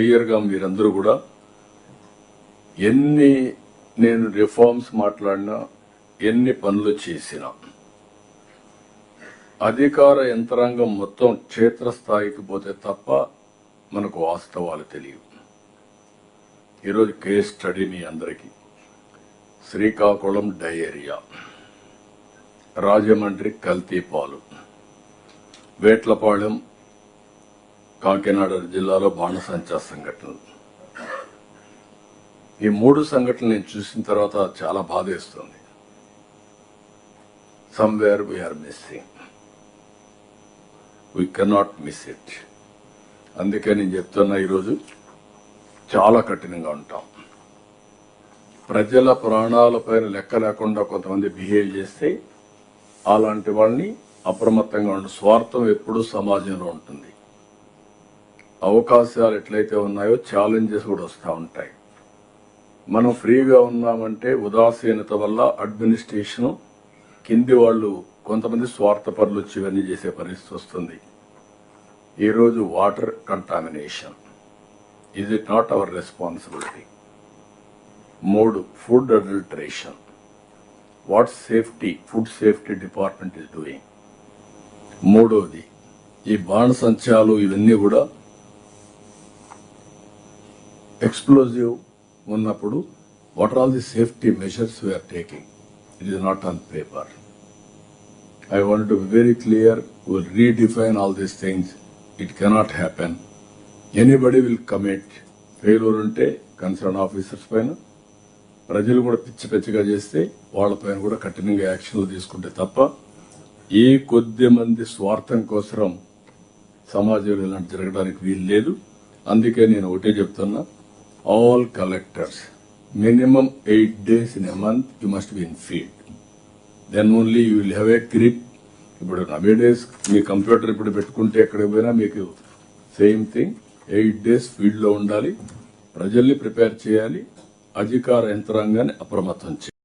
క్లియర్గా మీరందరూ కూడా ఎన్ని నేను రిఫార్మ్స్ మాట్లాడినా ఎన్ని పనులు చేసినా అధికార యంత్రాంగం మొత్తం క్షేత్రస్థాయికి పోతే తప్ప మనకు వాస్తవాలు తెలియవు. ఈరోజు కేస్ స్టడీ మీ అందరికీ శ్రీకాకుళం డయేరియా, రాజమండ్రి కల్తీ పాలు, వేట్లపాళెం కాకినాడ జిల్లాలో బాణసంచా సంఘటనలు. ఈ 3 సంఘటనలు నేను చూసిన తర్వాత చాలా బాధేస్తుంది. Somewhere we're missing, we cannot miss it. అందుకే నేను చెప్తున్నా, ఈరోజు చాలా కఠినంగా ఉంటాం. ప్రజల ప్రాణాలపైన లెక్క లేకుండా కొంతమంది బిహేవ్ చేస్తే అలాంటి వాళ్ళని అప్రమత్తంగా ఉండే స్వార్థం ఎప్పుడూ సమాజంలో ఉంటుంది. అవకాశాలు ఎట్లయితే ఉన్నాయో ఛాలెంజెస్ కూడా వస్తూ ఉంటాయి. మనం ఫ్రీగా ఉన్నామంటే ఉదాసీనత వల్ల అడ్మినిస్ట్రేషన్ కింది వాళ్ళు కొంతమంది స్వార్థపరులు వచ్చి ఇవన్నీ చేసే పరిస్థితి వస్తుంది. ఈరోజు water contamination, is it not our responsibility? 3, food adulteration, what safety food safety department is doing. 3వది ఈ బాణసంచాలు, ఇవన్నీ కూడా ఎక్స్ప్లోజివ్ ఉన్నప్పుడు what are all the safety measures we are taking? It is not on paper. I want to be very clear, will redefine all these things. It cannot happen. Anybody will commit. Failure ఉంటే concern officers పైన, ప్రజలు కూడా పిచ్చి పిచ్చిగా చేస్తే వాళ్ళపైన కూడా కఠినంగా యాక్షన్లు తీసుకుంటే తప్ప ఏ కొద్ది మంది స్వార్థం కోసం సమాజంలో ఇలాంటి జరగడానికి వీలు లేదు. అందుకే నేను ఒకటే చెప్తున్నా, all collectors, minimum 8 days in a month you must be in field. Then only you will have a grip. ఇప్పుడు nowadays మీ కంప్యూటర్ ఇప్పుడు పెట్టుకుంటే ఎక్కడికి పోయినా మీకు సేమ్ థింగ్. 8 days ఫీల్డ్ లో ఉండాలి, ప్రజల్ని ప్రిపేర్ చేయాలి, అధికార యంత్రాంగాన్ని అప్రమత్తం చేయాలి.